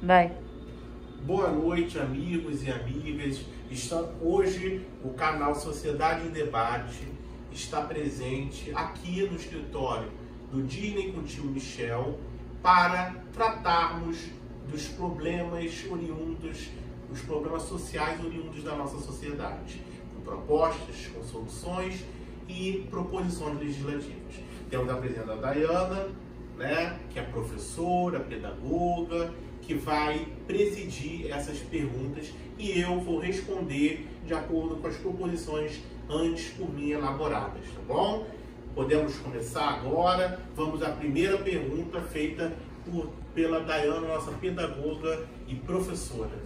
Vai. Boa noite, amigos e amigas. Hoje o canal Sociedade em Debate está presente aqui no escritório do Disney com o tio Michel para tratarmos dos problemas oriundos, os problemas sociais oriundos da nossa sociedade, com propostas, com soluções e proposições legislativas. Temos a presença da Dayana, que é professora, pedagoga, que vai presidir essas perguntas e eu vou responder de acordo com as proposições antes por mim elaboradas, tá bom? Podemos começar agora. Vamos à primeira pergunta feita pela Dayana, nossa pedagoga e professora.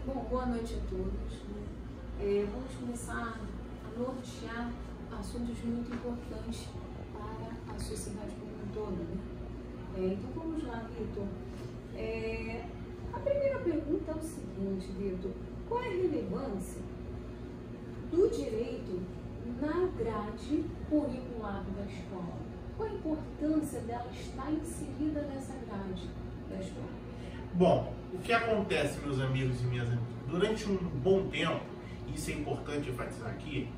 Bom, boa noite a todos. Vamos começar a nortear assuntos muito importantes para a sociedade como um todo, então vamos lá, Vitor. A primeira pergunta é o seguinte, Vitor: qual é a relevância do direito na grade curricular da escola? Qual a importância dela estar inserida nessa grade da escola? Bom, o que acontece, meus amigos e minhas amigas, durante um bom tempo, isso é importante enfatizar aqui,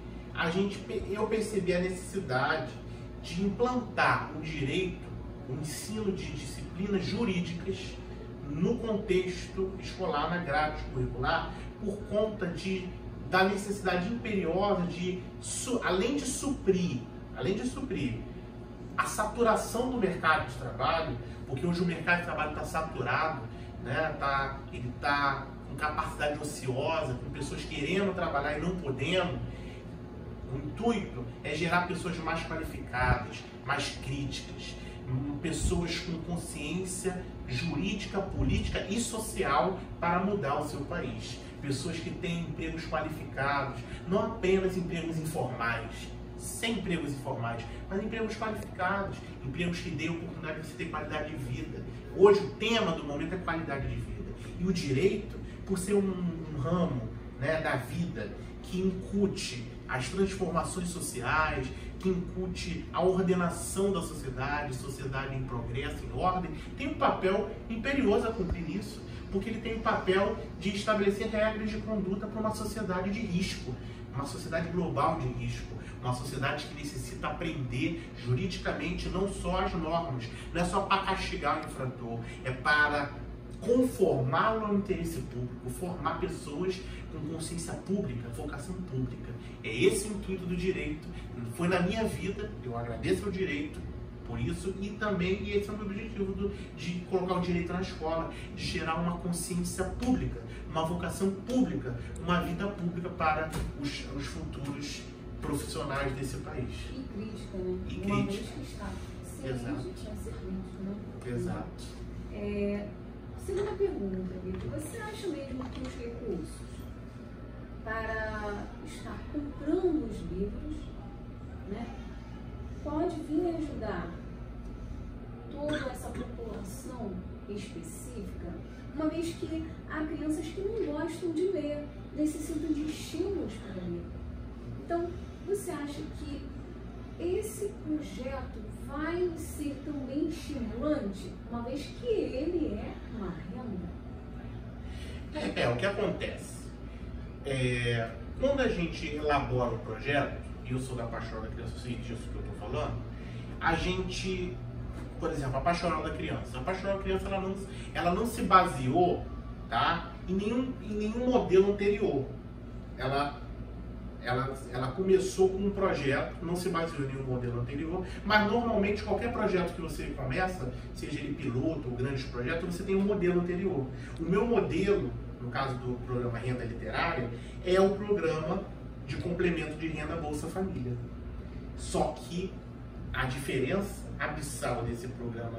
eu percebi a necessidade de implantar o direito, o ensino de disciplinas jurídicas no contexto escolar, na grade curricular, por conta da necessidade imperiosa de, além de suprir a saturação do mercado de trabalho, porque hoje o mercado de trabalho está saturado, ele está com capacidade ociosa, com pessoas querendo trabalhar e não podendo. O intuito é gerar pessoas mais qualificadas, mais críticas, pessoas com consciência jurídica, política e social para mudar o seu país. Pessoas que têm empregos qualificados, não apenas empregos informais, sem empregos informais, mas empregos qualificados, empregos que dêem oportunidade de você ter qualidade de vida. Hoje o tema do momento é qualidade de vida. E o direito, por ser um ramo da vida que incute as transformações sociais, que incute a ordenação da sociedade em progresso, em ordem, tem um papel imperioso a cumprir nisso, porque ele tem o papel de estabelecer regras de conduta para uma sociedade de risco, uma sociedade global de risco, uma sociedade que necessita aprender juridicamente não só as normas, não é só para castigar o infrator, é para conformá-lo ao interesse público, formar pessoas com consciência pública, vocação pública. É esse o intuito do direito. Foi na minha vida, eu agradeço ao direito por isso, e também esse é o meu objetivo de colocar o direito na escola, de gerar uma consciência pública, uma vocação pública, uma vida pública para os futuros profissionais desse país. E crítica, né? E uma crítica. vez que está Exato. ser crítico, Exato. Segunda pergunta, Vitor: você acha mesmo que os recursos para estar comprando os livros, pode vir a ajudar toda essa população específica, uma vez que há crianças que não gostam de ler, necessitam de estímulos para ler? Então, você acha que esse projeto vai ser também estimulante, uma vez que ele é uma renda? O que acontece? Quando a gente elabora um projeto, e eu sou da Pastoral da Criança, eu sei disso que eu estou falando, a gente, por exemplo, a Pastoral da Criança. A Pastoral da Criança ela não se baseou em nenhum modelo anterior. Ela começou com um projeto, não se baseou em nenhum modelo anterior, mas normalmente qualquer projeto que você começa, seja ele piloto ou grande projeto, você tem um modelo anterior. O meu modelo, no caso do programa Renda Literária, é o programa de complemento de renda Bolsa Família. Só que a diferença abissal desse programa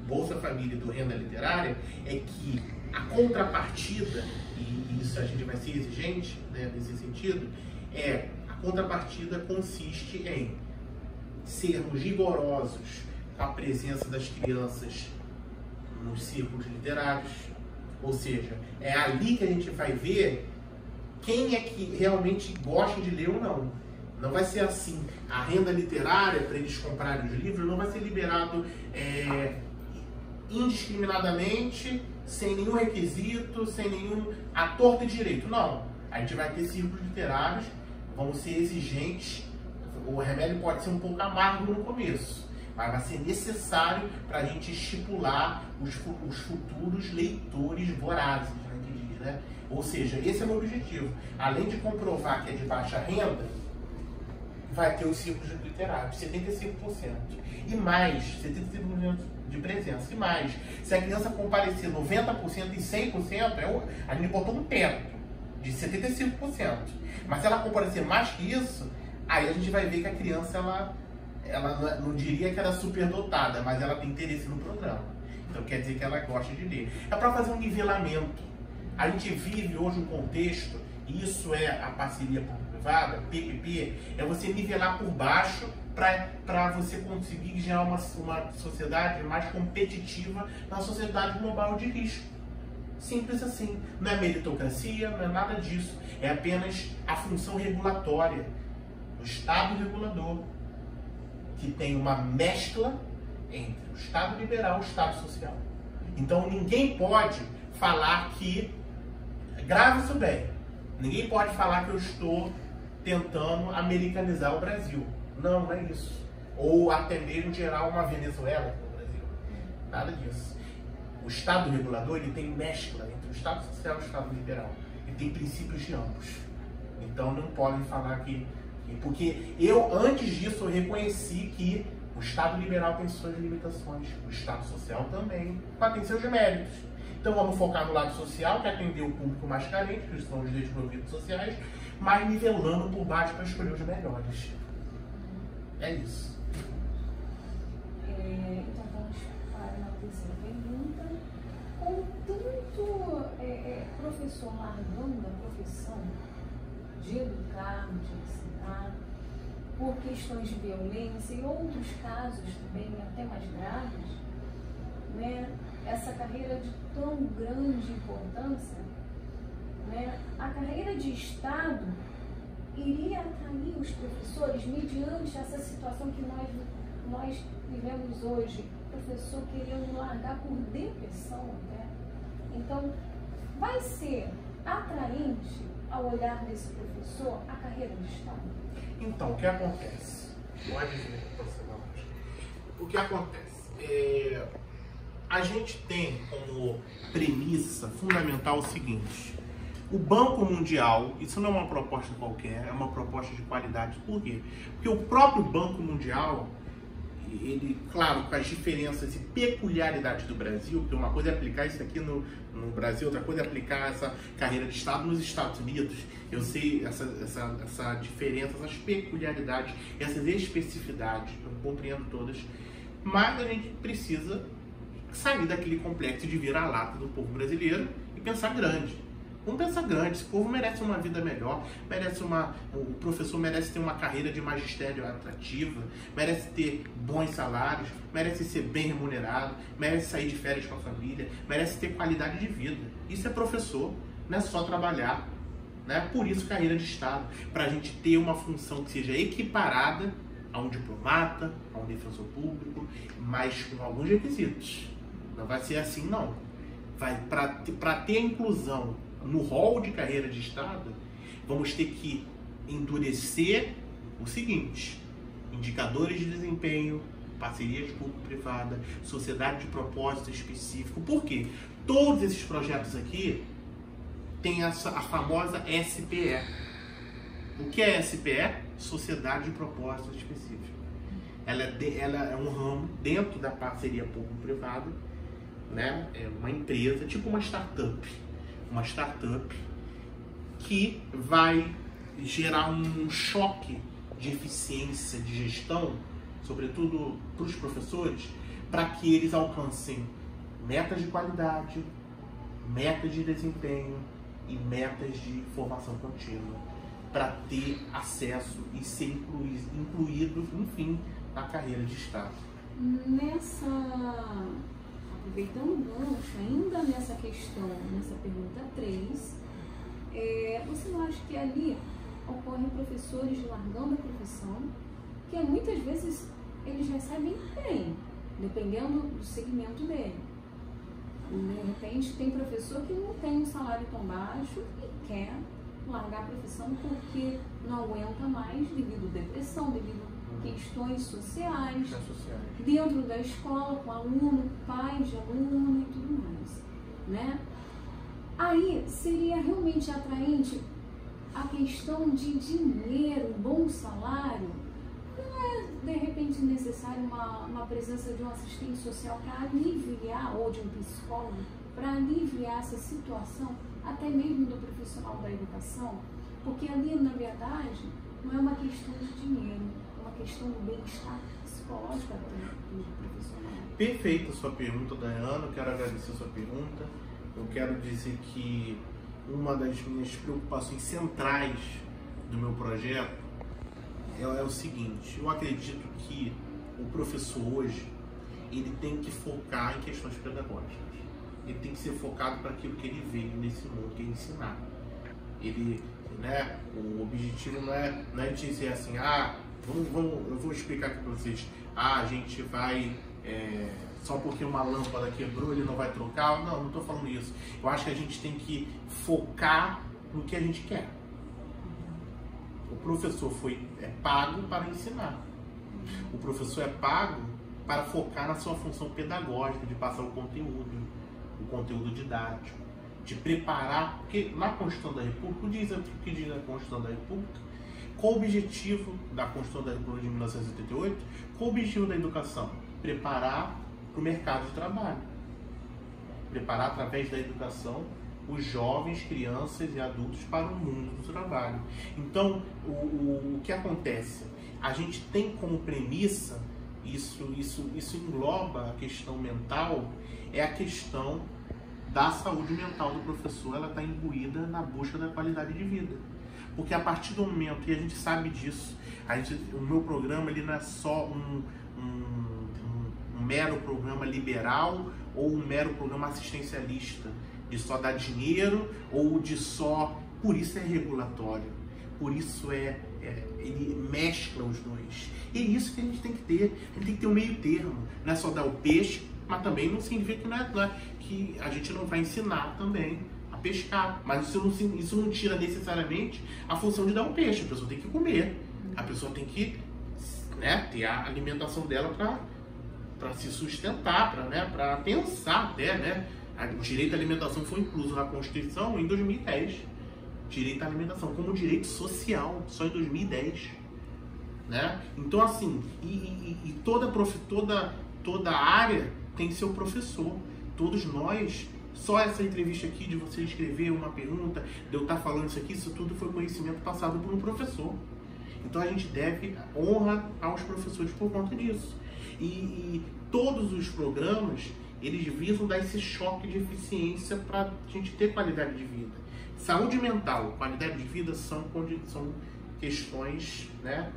Bolsa Família e do Renda Literária é que a contrapartida, e isso a gente vai ser exigente nesse sentido, a contrapartida consiste em sermos rigorosos com a presença das crianças nos círculos literários, ou seja, é ali que a gente vai ver quem é que realmente gosta de ler ou não. Não vai ser assim, a renda literária para eles comprarem os livros não vai ser liberado indiscriminadamente, sem nenhum requisito, sem nenhum à torta e direito. Não. A gente vai ter círculos literários, vão ser exigentes. O remédio pode ser um pouco amargo no começo, mas vai ser necessário para a gente estipular os futuros leitores vorazes, né? Ou seja, esse é o meu objetivo. Além de comprovar que é de baixa renda, vai ter os círculos literários, 75%. E mais, 75% de presença. E mais, se a criança comparecer 90% e 100%, a gente botou um teto de 75%. Mas se ela comparecer mais que isso, aí a gente vai ver que a criança, ela não diria que ela é superdotada, mas ela tem interesse no programa. Então quer dizer que ela gosta de ler. É para fazer um nivelamento. A gente vive hoje um contexto, e isso é a parceria público-privada, PPP, é você nivelar por baixo para você conseguir gerar uma sociedade mais competitiva na sociedade global de risco. Simples assim. Não é meritocracia, não é nada disso. É apenas a função regulatória do Estado regulador, que tem uma mescla entre o Estado liberal e o Estado social. Então ninguém pode falar que, grave isso bem, ninguém pode falar que eu estou tentando americanizar o Brasil. Não, não é isso. Ou até mesmo gerar uma Venezuela no Brasil. Nada disso. O Estado regulador, ele tem mescla entre o Estado social e o Estado liberal. Ele tem princípios de ambos. Então não podem falar que... Porque eu, antes disso, eu reconheci que o Estado liberal tem suas limitações. O Estado social também, mas tem seus méritos. Então vamos focar no lado social, que é atender o público mais carente, que são os desprovidos sociais, mas nivelando por baixo para escolher os melhores. É isso. Então vamos para a terceira pergunta. Com tanto professor largando a profissão de educar, de ensinar, por questões de violência e outros casos também até mais graves, né? Essa carreira de tão grande importância, né? A carreira de Estado iria atrair os professores mediante essa situação que nós vivemos hoje, professor querendo largar por depressão até. Então, vai ser atraente ao olhar desse professor a carreira de Estado? Então, o que acontece? Pode vir, o que acontece? A gente tem como premissa fundamental o seguinte: o Banco Mundial, isso não é uma proposta qualquer, é uma proposta de qualidade. Por quê? Porque o próprio Banco Mundial, ele, claro, com as diferenças e peculiaridades do Brasil, porque uma coisa é aplicar isso aqui no Brasil, outra coisa é aplicar essa carreira de Estado nos Estados Unidos. Eu sei essa diferença, essas peculiaridades, essas especificidades, eu compreendo todas, mas a gente precisa sair daquele complexo de vira-lata do povo brasileiro e pensar grande. Vamos pensar grande. Esse povo merece uma vida melhor, o professor merece ter uma carreira de magistério atrativa, merece ter bons salários, merece ser bem remunerado, merece sair de férias com a família, merece ter qualidade de vida. Isso é professor, não é só trabalhar, né? Por isso carreira de Estado, para a gente ter uma função que seja equiparada a um diplomata, a um defensor público, mas com alguns requisitos. Não vai ser assim, não. Para ter a inclusão no rol de carreira de Estado, vamos ter que endurecer o seguinte: indicadores de desempenho, parcerias público-privada, sociedade de propósito específico. Por quê? Todos esses projetos aqui têm a famosa SPE. O que é SPE? Sociedade de propósito específico. Ela é um ramo dentro da parceria público-privada, né? É uma empresa, tipo uma startup que vai gerar um choque de eficiência de gestão, sobretudo para os professores, para que eles alcancem metas de qualidade, metas de desempenho e metas de formação contínua, para ter acesso e ser incluído, enfim, na carreira de Estado. Aproveitando o gancho, ainda nessa questão, nessa pergunta 3, você não acha que ali ocorrem professores largando a profissão, que muitas vezes eles recebem bem, dependendo do segmento dele, De repente, tem professor que não tem um salário tão baixo e quer largar a profissão porque não aguenta mais devido à depressão, devido a questões sociais, dentro da escola, com aluno, pais de aluno e tudo mais, né? Aí seria realmente atraente a questão de dinheiro, bom salário. Não é de repente necessário uma presença de um assistente social para aliviar, ou de um psicólogo, para aliviar essa situação, até mesmo do profissional da educação, porque ali, na verdade, não é uma questão de dinheiro, é uma questão do bem-estar psicológico do profissional. Perfeita a sua pergunta, Dayana, eu quero agradecer a sua pergunta. Eu quero dizer que uma das minhas preocupações centrais do meu projeto é o seguinte: eu acredito que o professor hoje, ele tem que focar em questões pedagógicas. Ele tem que ser focado para aquilo que ele veio nesse mundo, que é ensinar. Ele, né, o objetivo não é dizer assim, eu vou explicar aqui para vocês, a gente vai, só porque uma lâmpada quebrou, ele não vai trocar. Não estou falando isso. Eu acho que a gente tem que focar no que a gente quer. O professor é pago para ensinar. O professor é pago para focar na sua função pedagógica, de passar o conteúdo didático, de preparar, porque na Constituição da República, o que diz a Constituição da República, qual o objetivo da Constituição da República de 1988, qual o objetivo da educação? Preparar para o mercado de trabalho. Preparar através da educação os jovens, crianças e adultos para o mundo do trabalho. Então, o que acontece? A gente tem como premissa, isso engloba a questão mental, é a questão da saúde mental do professor. Ela está imbuída na busca da qualidade de vida. Porque a partir do momento, e a gente sabe disso, o meu programa ele não é só um mero programa liberal ou um mero programa assistencialista, de só dar dinheiro ou de só... Por isso é regulatório, por isso ele mescla os dois. E é isso que a gente tem que ter. A gente tem que ter um meio termo. Não é só dar o peixe, mas também não significa que a gente não vai ensinar também a pescar. Mas isso não tira necessariamente a função de dar o peixe. A pessoa tem que comer. A pessoa tem que, né, ter a alimentação dela para se sustentar, para pensar até, né? O direito à alimentação foi incluso na Constituição em 2010. Direito à alimentação como direito social, só em 2010. Né? Então, assim, toda área tem seu professor. Todos nós, só essa entrevista aqui de você escrever uma pergunta, de eu estar falando isso aqui, isso tudo foi conhecimento passado por um professor. Então a gente deve honra aos professores por conta disso. E todos os programas, eles visam dar esse choque de eficiência para a gente ter qualidade de vida. Saúde mental, qualidade de vida são questões, né,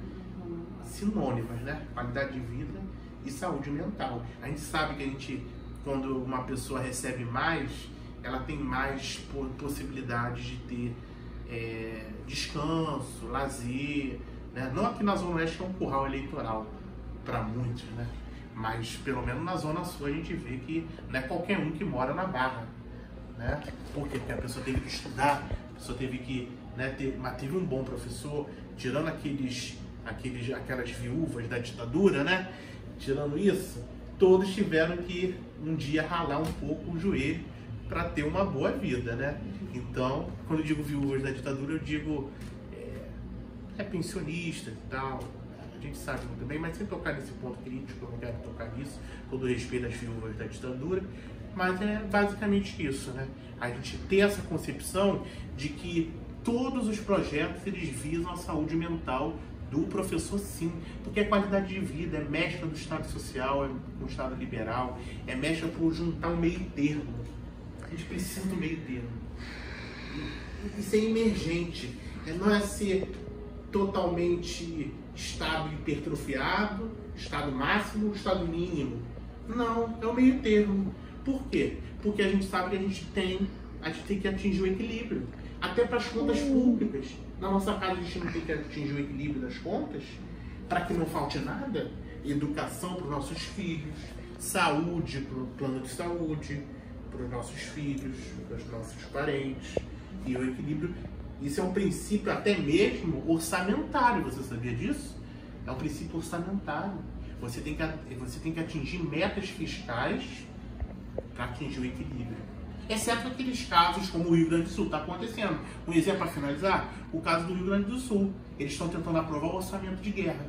sinônimas, né? Qualidade de vida e saúde mental. A gente sabe que quando uma pessoa recebe mais, ela tem mais possibilidades de ter descanso, lazer, né? Não aqui na Zona Oeste, que é um curral eleitoral para muitos, né? Mas pelo menos na Zona Sul a gente vê que não é qualquer um que mora na Barra, né? Por quê? Porque a pessoa teve que estudar, a pessoa teve que, né, mas teve um bom professor, tirando aquelas viúvas da ditadura, né? Tirando isso, todos tiveram que um dia ralar um pouco o joelho para ter uma boa vida, né? Então, quando eu digo viúvas da ditadura, eu digo pensionistas e tal. A gente sabe muito bem, mas sem tocar nesse ponto crítico, eu não quero tocar nisso, com todo respeito às viúvas da ditadura. Mas é basicamente isso, né? A gente tem essa concepção de que todos os projetos eles visam a saúde mental do professor, sim, porque é qualidade de vida, é mescla do Estado social, com o Estado liberal, é mescla por juntar um meio termo. A gente precisa do meio termo. E ser emergente, não é ser totalmente estado hipertrofiado, estado máximo, estado mínimo. Não, é o meio termo. Por quê? Porque a gente sabe que a gente tem que atingir o equilíbrio. Até para as contas públicas. Na nossa casa a gente não tem que atingir o equilíbrio das contas para que não falte nada. Educação para os nossos filhos, saúde para o plano de saúde, para os nossos filhos, para os nossos parentes, e o equilíbrio, isso é um princípio até mesmo orçamentário, você sabia disso? É um princípio orçamentário. Você tem que atingir metas fiscais para atingir o equilíbrio. Exceto aqueles casos como o Rio Grande do Sul está acontecendo. Um exemplo para finalizar, o caso do Rio Grande do Sul. Eles estão tentando aprovar o orçamento de guerra.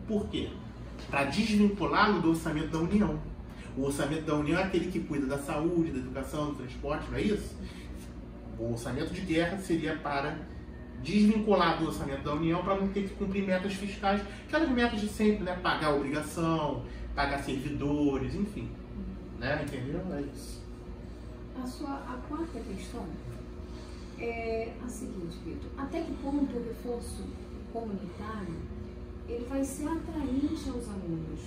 Por quê? Para desvinculá-lo do orçamento da União. O orçamento da União é aquele que cuida da saúde, da educação, do transporte, não é isso? O orçamento de guerra seria para desvincular do orçamento da União para não ter que cumprir metas fiscais, aquelas metas de sempre, né? Pagar obrigação, pagar servidores, enfim. Né? Entendeu? É isso. A quarta questão é a seguinte, Vitor. Até que ponto o reforço comunitário ele vai ser atraente aos alunos?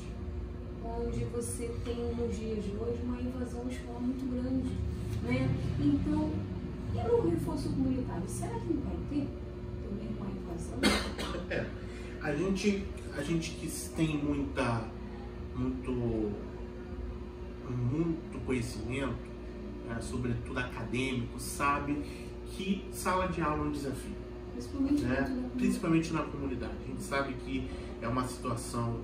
Onde você tem nos dias de hoje uma invasão escolar muito grande, né? Então, e no reforço comunitário, será que não vai ter também uma invasão? A gente que tem muito conhecimento, sobretudo acadêmico, sabe que sala de aula é um desafio. Principalmente na comunidade. A gente sabe que é uma situação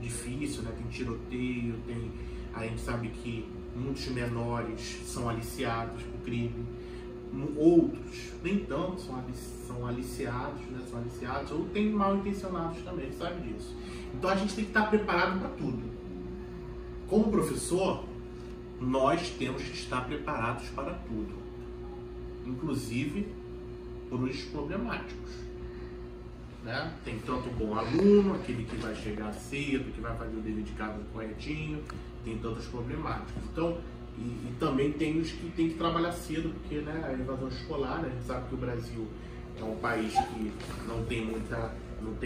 difícil, né? Tem tiroteio, a gente sabe que muitos menores são aliciados por crime, outros nem tanto são aliciados, né? São aliciados ou tem mal intencionados também, sabe disso. Então a gente tem que estar preparado para tudo. Como professor, nós temos que estar preparados para tudo, inclusive para os problemáticos. Né? Tem tanto o bom aluno, aquele que vai chegar cedo, que vai fazer o dever de casa corretinho, tem tantos problemáticos. Então, e também tem os que tem que trabalhar cedo, porque né, a invasão escolar, né, a gente sabe que o Brasil é um país que não tem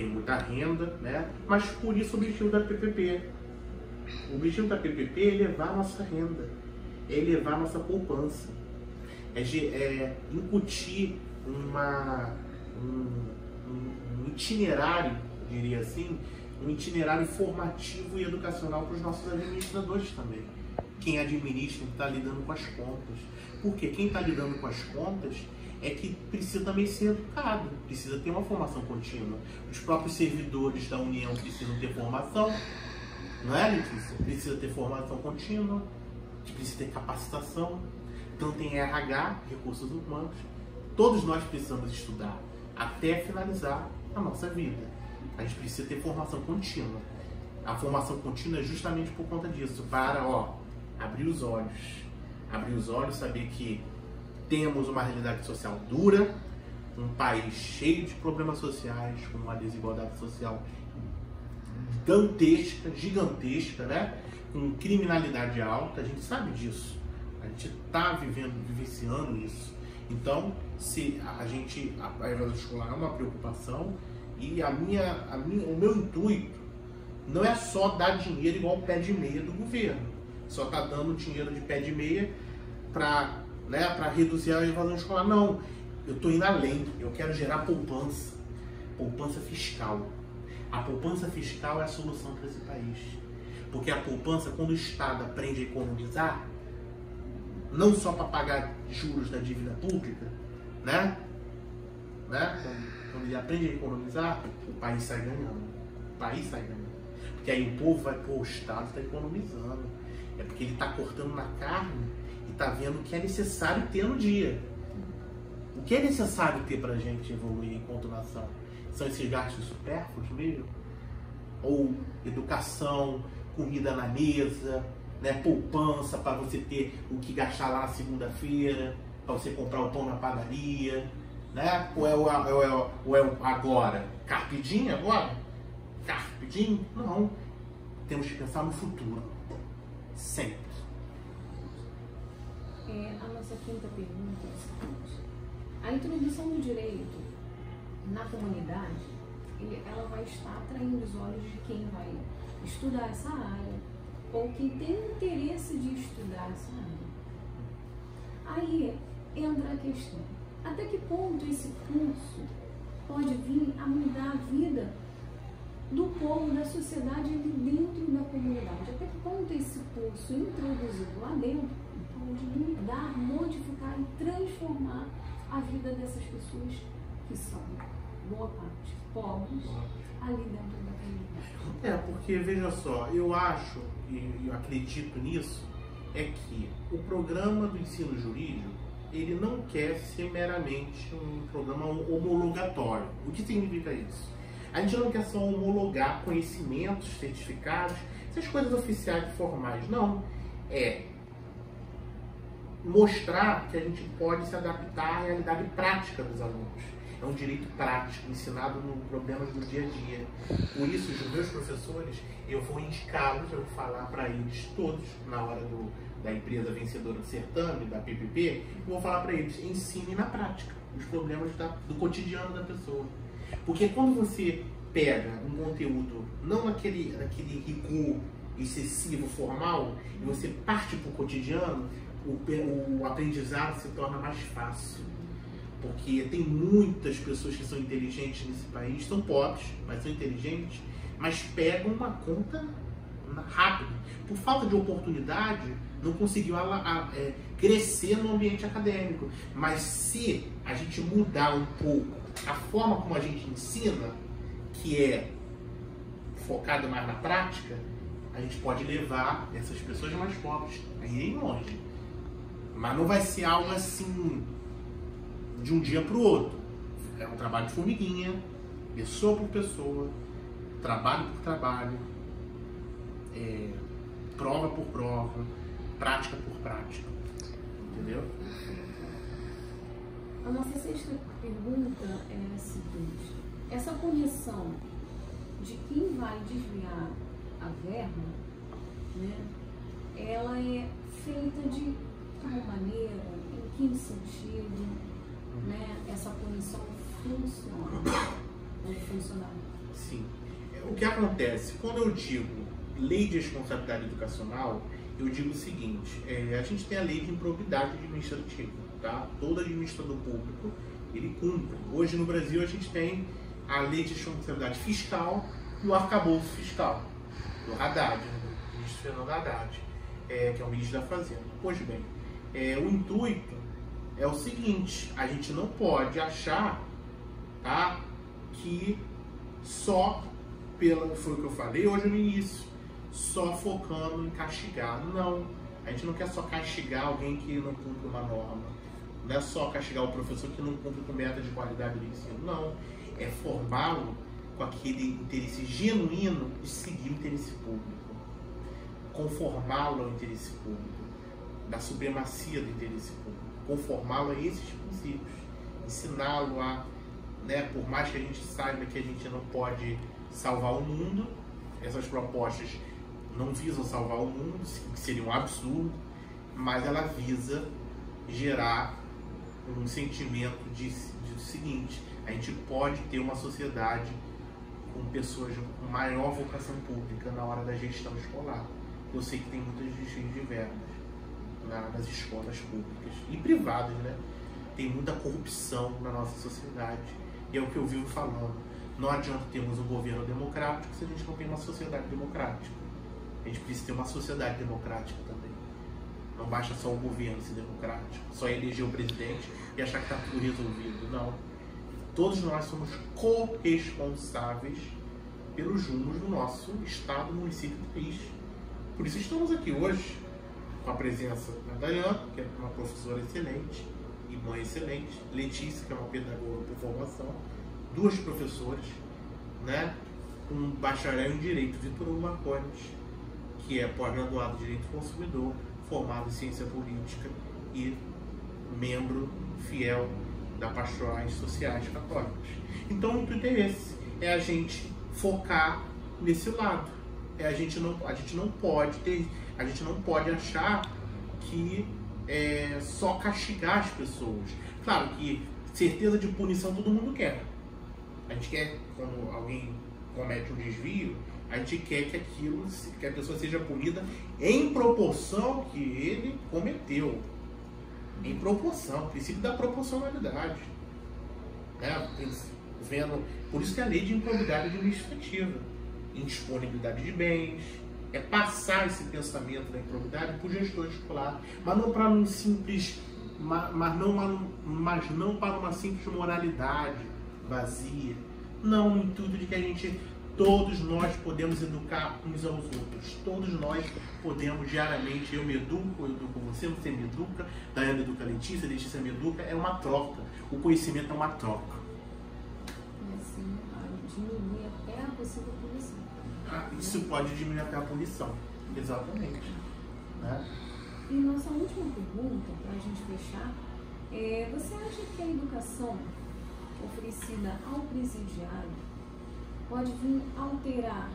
muita renda, né? Mas por isso o objetivo da PPP. O objetivo da PPP é elevar a nossa renda, é elevar a nossa poupança, é incutir um itinerário, diria assim, um itinerário formativo e educacional para os nossos administradores também. Quem administra está lidando com as contas. Porque quem está lidando com as contas é que precisa também ser educado, precisa ter uma formação contínua. Os próprios servidores da União precisam ter formação, não é, Letícia? Precisa ter formação contínua, precisa ter capacitação, tanto em RH, recursos humanos. Todos nós precisamos estudar até finalizar a nossa vida. A gente precisa ter formação contínua. A formação contínua é justamente por conta disso, para abrir os olhos, saber que temos uma realidade social dura, um país cheio de problemas sociais, com uma desigualdade social gigantesca, né? Com criminalidade alta, a gente sabe disso, a gente está vivenciando isso. Então, a evasão escolar é uma preocupação e o meu intuito não é só dar dinheiro igual o pé de meia do governo, só está dando dinheiro de pé de meia para reduzir a evasão escolar. Não, eu estou indo além, eu quero gerar poupança fiscal. A poupança fiscal é a solução para esse país. Porque a poupança, quando o Estado aprende a economizar, não só para pagar juros da dívida pública, né? Quando ele aprende a economizar, o país sai ganhando. Porque aí o povo vai, o Estado está economizando. É porque ele está cortando na carne e está vendo o que é necessário ter no dia. O que é necessário ter para a gente evoluir enquanto nação? São esses gastos supérfluos mesmo? Ou educação, comida na mesa, né? Poupança para você ter o que gastar lá na segunda-feira, para você comprar o pão na padaria, né? Ou é agora? Carpe diem agora? Carpe diem? Não. Temos que pensar no futuro. Sempre. A nossa quinta pergunta é a seguinte. A introdução do direito na comunidade, ela vai estar atraindo os olhos de quem vai estudar essa área ou quem tem interesse de estudar essa área. Aí entra a questão, até que ponto esse curso pode vir a mudar a vida do povo, da sociedade ali dentro da comunidade? Até que ponto esse curso introduzido lá dentro de mudar, modificar e transformar a vida dessas pessoas que são, boa parte, pobres, ali dentro da comunidade. Porque, veja só, eu acho, e eu acredito nisso, é que o programa do ensino jurídico, ele não quer ser meramente um programa homologatório. O que significa isso? A gente não quer só homologar conhecimentos, certificados, essas coisas oficiais e formais. Não. É mostrar que a gente pode se adaptar à realidade prática dos alunos. É um direito prático, ensinado no problemas do dia a dia. Por isso, os meus professores, eu vou indicá-los, eu vou falar para eles todos, na hora da empresa vencedora do certame, da PPP, eu vou falar para eles, ensine na prática os problemas do cotidiano da pessoa. Porque quando você pega um conteúdo, não naquele rigor excessivo, formal, e você parte para o cotidiano, o aprendizado se torna mais fácil. Porque tem muitas pessoas que são inteligentes nesse país, são pobres, mas são inteligentes, mas pegam uma conta rápido. Por falta de oportunidade, não conseguiu crescer no ambiente acadêmico. Mas se a gente mudar um pouco a forma como a gente ensina, que é focado mais na prática, a gente pode levar essas pessoas mais pobres a irem longe. Mas não vai ser algo assim de um dia para o outro. É um trabalho de formiguinha, pessoa por pessoa, trabalho por trabalho, prova por prova, prática por prática. Entendeu? A nossa sexta pergunta é a seguinte: essa punição de quem vai desviar a verba, né, ela é feita de qual maneira, em que sentido, né, essa punição funciona? Ou funcionar? Sim. O que acontece? Quando eu digo lei de responsabilidade educacional, eu digo o seguinte, a gente tem a lei de improbidade administrativa, tá? Todo administrador público, ele cumpre. Hoje no Brasil a gente tem a lei de responsabilidade fiscal e o arcabouço fiscal, do Haddad, do ministro Fernando Haddad, que é o ministro da Fazenda. Pois bem, o intuito é o seguinte, a gente não pode achar, tá, que só foi o que eu falei hoje no início, só focando em castigar. Não, a gente não quer só castigar alguém que não cumpre uma norma, não é só castigar o professor que não cumpre com meta de qualidade do ensino, não, é formá-lo com aquele interesse genuíno de seguir o interesse público, conformá-lo ao interesse público, da supremacia do interesse público, conformá-lo a esses princípios, ensiná-lo a, né, por mais que a gente saiba que a gente não pode salvar o mundo, essas propostas não visam salvar o mundo, que seria um absurdo, mas ela visa gerar um sentimento de seguinte, a gente pode ter uma sociedade com pessoas com maior vocação pública na hora da gestão escolar. Eu sei que tem muitas desvios de verbas nas escolas públicas e privadas, né? Tem muita corrupção na nossa sociedade e é o que eu vivo falando. Não adianta termos um governo democrático se a gente não tem uma sociedade democrática. A gente precisa ter uma sociedade democrática também. Não basta só o governo ser democrático, só eleger o presidente e achar que está tudo resolvido. Não. Todos nós somos corresponsáveis pelos rumos do nosso estado, município e país. Por isso estamos aqui hoje, com a presença da Dayana, que é uma professora excelente e mãe excelente, Letícia, que é uma pedagoga por formação, duas professoras, né? Um bacharel em Direito, Vitor Hugo Marcones, que é pós-graduado em Direito do Consumidor, formado em Ciência Política e membro fiel da Pastorais Sociais Católicas. Então o intuito é esse, é a gente focar nesse lado. A gente não pode achar que é só castigar as pessoas. Claro que certeza de punição todo mundo quer. A gente quer, quando alguém comete um desvio, a gente quer que a pessoa seja punida em proporção que ele cometeu. Em proporção, princípio da proporcionalidade. Por isso que a lei de improbidade administrativa, indisponibilidade de bens, é passar esse pensamento da improbidade para o gestor escolar, mas não para um simples, mas não para uma simples moralidade vazia. Não no intuito de que todos nós podemos educar uns aos outros. Todos nós podemos diariamente, eu educo você me educa, Daiane educa a Letícia me educa, é uma troca. O conhecimento é uma troca. E assim, diminui até a possível punição. Isso pode diminuir até a punição, exatamente. Né? E nossa última pergunta, para a gente fechar, você acha que a educação oferecida ao presidiário pode vir alterar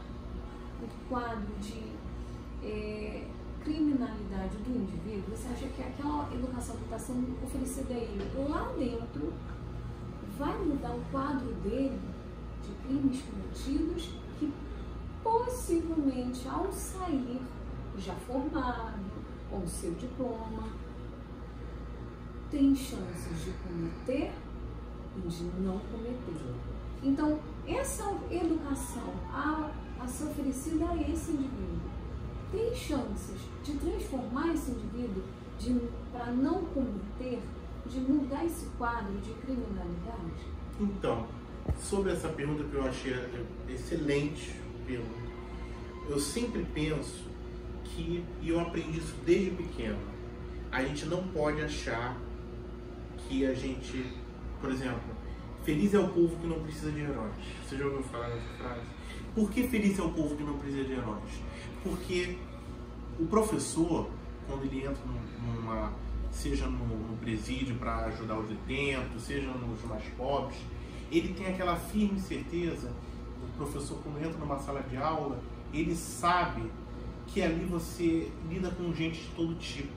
o quadro de criminalidade do indivíduo? Você acha que aquela educação que está sendo oferecida a ele lá dentro vai mudar o quadro dele de crimes cometidos, que possivelmente ao sair já formado, com seu diploma, tem chances de cometer e de não cometer? Então, essa educação a ser oferecida a esse indivíduo tem chances de transformar esse indivíduo para não cometer, de mudar esse quadro de criminalidade? Então, sobre essa pergunta que eu achei excelente, eu sempre penso que, e eu aprendi isso desde pequeno, a gente não pode achar que a gente, por exemplo, feliz é o povo que não precisa de heróis. Você já ouviu falar nessa frase? Por que feliz é o povo que não precisa de heróis? Porque o professor, quando ele entra seja no presídio para ajudar os detentos, seja nos mais pobres, ele tem aquela firme certeza. O professor, quando entra numa sala de aula, ele sabe que ali você lida com gente de todo tipo.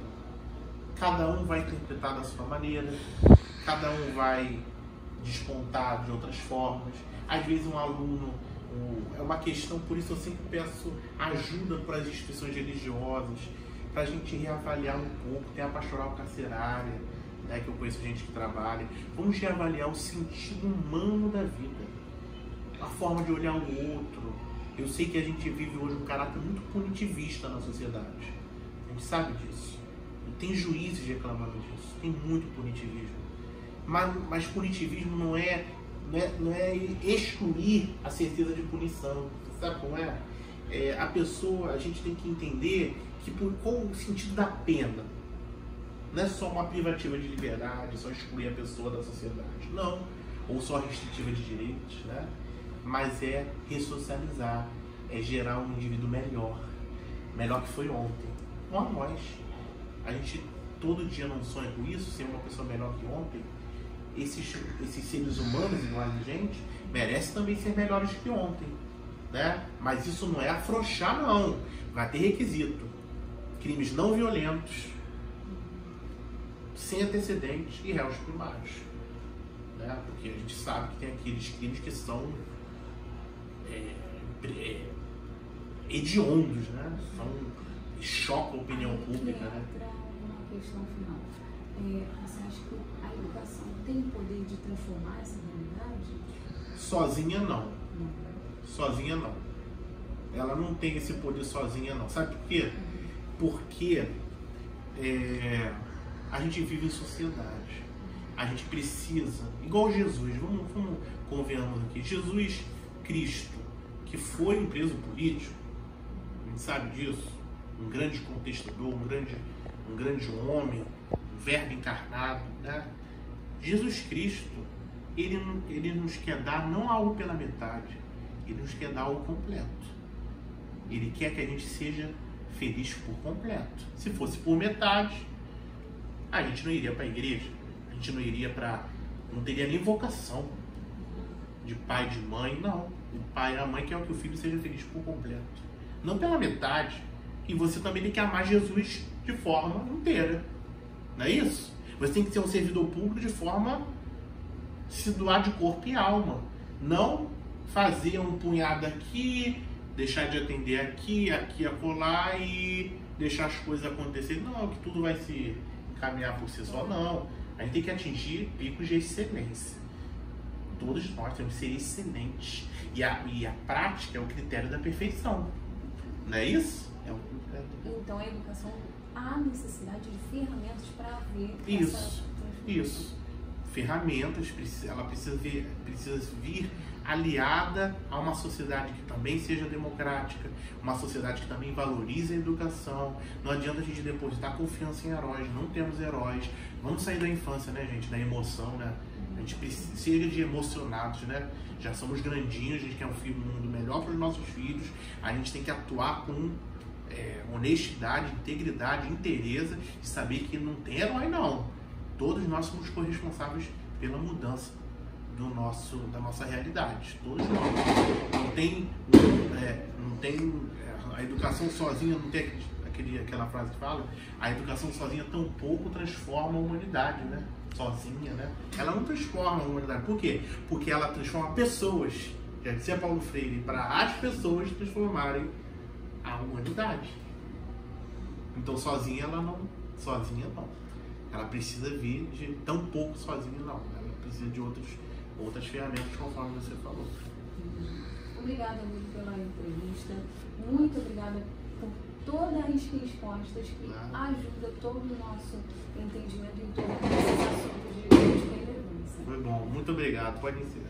Cada um vai interpretar da sua maneira, cada um vai despontar de outras formas. Às vezes um aluno, é uma questão, por isso eu sempre peço ajuda para as instituições religiosas, para a gente reavaliar um pouco. Tem a pastoral carcerária, né, que eu conheço gente que trabalha. Vamos reavaliar o sentido humano da vida, a forma de olhar o outro. Eu sei que a gente vive hoje um caráter muito punitivista na sociedade, a gente sabe disso, e tem juízes reclamando disso, tem muito punitivismo. Mas punitivismo não é excluir a certeza de punição. Você sabe como é? A gente tem que entender que qual o sentido da pena. Não é só uma privativa de liberdade, só excluir a pessoa da sociedade. Não. Ou só restritiva de direitos, né? Mas é ressocializar, é gerar um indivíduo melhor que foi ontem. Nós. A gente todo dia não sonha com isso, ser uma pessoa melhor que ontem. Esses seres humanos iguais a gente merecem também ser melhores que ontem, né? Mas isso não é afrouxar, não. Vai ter requisito: crimes não violentos, sem antecedentes e réus primários, né? Porque a gente sabe que tem aqueles crimes que são hediondos, né? Chocam a opinião pública, né? Uma questão final. Você acha que a educação tem o poder de transformar essa realidade? Sozinha não. Sozinha não. Ela não tem esse poder sozinha não. Sabe por quê? Porque a gente vive em sociedade. A gente precisa, igual Jesus, vamos convenhamos aqui, Jesus Cristo, que foi um preso político, a gente sabe disso, um grande contestador, um grande homem, um verbo encarnado, né? Jesus Cristo, ele nos quer dar não algo pela metade, ele nos quer dar algo completo. Ele quer que a gente seja feliz por completo. Se fosse por metade, a gente não iria para a igreja, a gente não teria nem vocação de pai e de mãe, não. O pai e a mãe quer que o filho seja feliz por completo, não pela metade. E você também tem que amar Jesus de forma inteira, não é isso? Você tem que ser um servidor público de forma se doar de corpo e alma, não fazer um punhado aqui, deixar de atender aqui, acolá e deixar as coisas acontecerem. Não, que tudo vai se encaminhar por si só, não. A gente tem que atingir picos de excelência. Todos nós temos que ser excelentes. E a prática é o critério da perfeição. Não é isso? Então a educação, há necessidade de ferramentas para ver Isso. Ferramentas, ela precisa vir aliada a uma sociedade que também seja democrática, uma sociedade que também valorize a educação. Não adianta a gente depositar confiança em heróis, não temos heróis. Vamos sair da infância, né, gente, da emoção, né? A gente precisa de emocionados, né? Já somos grandinhos, a gente quer um mundo melhor para os nossos filhos, a gente tem que atuar com honestidade, integridade, interesse, e saber que não tem herói, não. Todos nós somos corresponsáveis pela mudança da nossa realidade. Todos nós. Não tem a educação sozinha, não tem aquela frase que fala, a educação sozinha tampouco transforma a humanidade, né? Sozinha, né? Ela não transforma a humanidade. Por quê? Porque ela transforma pessoas. Já dizia Paulo Freire, para as pessoas transformarem a humanidade. Então sozinha ela não. Sozinha não. Ela precisa vir de tão pouco sozinha, não. Ela precisa de outras ferramentas, conforme você falou. Obrigada, amigo, pela entrevista. Muito obrigada por todas as respostas que ajudam todo o nosso entendimento em torno desses assuntos de relevância. Foi bom. Muito obrigado. Pode encerrar.